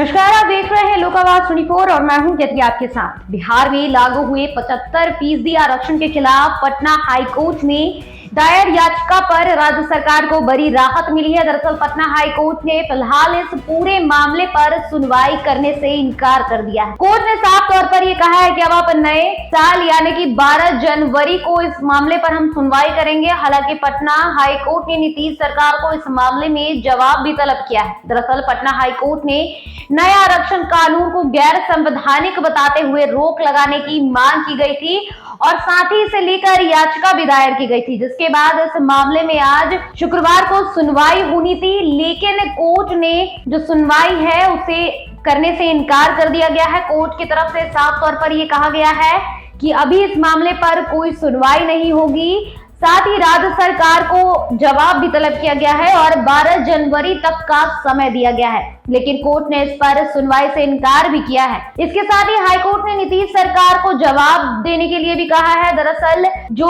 नमस्कार, आप देख रहे हैं लोक आवाज 24 और मैं हूं ज्योति आपके साथ। बिहार में लागू हुए 75% आरक्षण के खिलाफ पटना हाईकोर्ट में दायर याचिका पर राज्य सरकार को बड़ी राहत मिली है। दरअसल पटना हाईकोर्ट ने फिलहाल इस पूरे मामले पर सुनवाई करने से इनकार कर दिया है। कोर्ट ने साफ तौर पर यह कहा है कि अब आप नए साल यानी कि 12 जनवरी को इस मामले पर हम सुनवाई करेंगे। हालांकि पटना हाईकोर्ट ने नीतीश सरकार को इस मामले में जवाब भी तलब किया है। दरअसल पटना हाईकोर्ट ने नए आरक्षण कानून को गैर संवैधानिक बताते हुए रोक लगाने की मांग की गई थी और साथ ही इसे लेकर याचिका भी दायर की गई थी, जिसके बाद इस मामले में आज शुक्रवार को सुनवाई होनी थी। लेकिन कोर्ट ने जो सुनवाई है उसे करने से इनकार कर दिया गया है। कोर्ट की तरफ से साफ तौर पर यह कहा गया है कि अभी इस मामले पर कोई सुनवाई नहीं होगी। साथ ही राज्य सरकार को जवाब भी तलब किया गया है और 12 जनवरी तक का समय दिया गया है, लेकिन कोर्ट ने इस पर सुनवाई से इनकार भी किया है। इसके साथ ही हाईकोर्ट ने नीतीश सरकार को जवाब देने के लिए भी कहा है। दरअसल जो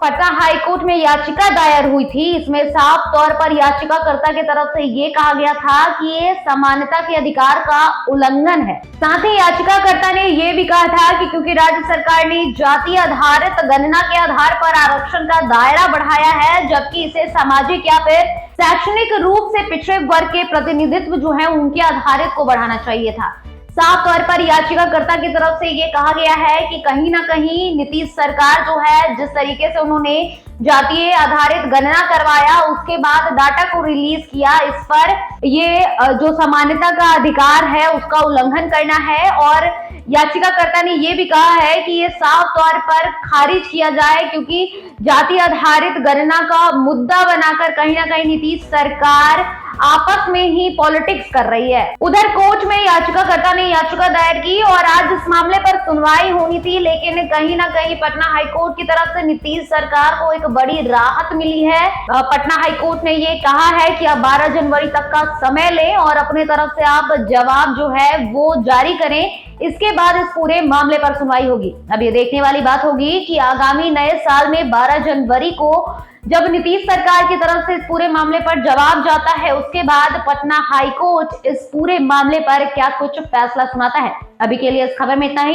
पटना हाईकोर्ट में याचिका दायर हुई थी, इसमें साफ तौर पर याचिकाकर्ता की तरफ से ये कहा गया था कि ये समानता के अधिकार का उल्लंघन है। साथ ही याचिकाकर्ता ने ये भी कहा था कि क्योंकि राज्य सरकार ने जाति आधारित गणना के आधार पर आरक्षण का दायरा बढ़ाया है, जबकि इसे सामाजिक या फिर शैक्षणिक रूप से पिछड़े वर्ग के प्रतिनिधित्व जो है उनके आधारित को बढ़ाना चाहिए था। साफ तौर पर याचिकाकर्ता की तरफ से ये कहा गया है कि कहीं ना कहीं नीतीश सरकार जो है जिस तरीके से उन्होंने जातीय आधारित गणना करवाया, उसके बाद डाटा को रिलीज किया, इस पर ये जो समानता का अधिकार है उसका उल्लंघन करना है। और याचिकाकर्ता ने यह भी कहा है कि ये साफ तौर पर खारिज किया जाए, क्योंकि जाति आधारित गणना का मुद्दा बनाकर कहीं ना कहीं नीतीश सरकार आपस में ही पॉलिटिक्स कर रही है। उधर कोर्ट में याचिकाकर्ता ने याचिका दायर की और आज इस मामले पर सुनवाई होनी थी, लेकिन कहीं ना कहीं पटना हाईकोर्ट की तरफ से नीतीश सरकार को एक बड़ी राहत मिली है। पटना हाईकोर्ट ने ये कहा है कि आप 12 जनवरी तक का समय लें और अपने तरफ से आप जवाब जो है वो जारी करें। इसके बाद इस पूरे मामले पर सुनवाई होगी। अब ये देखने वाली बात होगी कि आगामी नए साल में 12 जनवरी को जब नीतीश सरकार की तरफ से इस पूरे मामले पर जवाब जाता है, उसके बाद पटना हाईकोर्ट इस पूरे मामले पर क्या कुछ फैसला सुनाता है। अभी के लिए इस खबर में इतना ही।